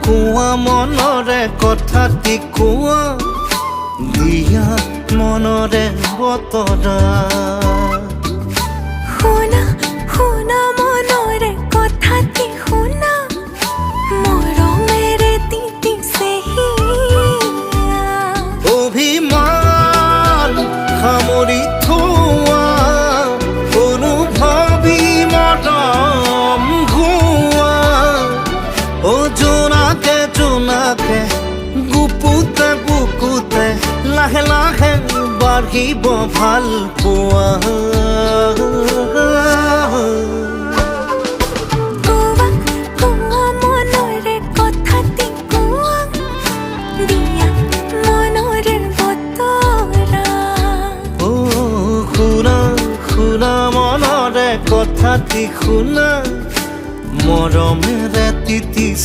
কোৱা মনৰে কথাটি কোৱা দিয়া মনৰে বতৰা শুনা শুনা মনৰে কথাটি শুনা মৰমেৰে তিতিছে হিয়া অভিমান সামৰি থোৱা অনুভৱী মৰম ঘোৱা জোনাকে জোনাকে গুপুতে বুকুতে লাহে লাহে বাঢ়িব ভাল পোৱা কোৱা কোৱা মনৰে কথাটি কোৱা দিয়া মনৰে বতৰা শুনা শুনা মনৰে কথাটি শুনা মৰমেৰে তিতিছে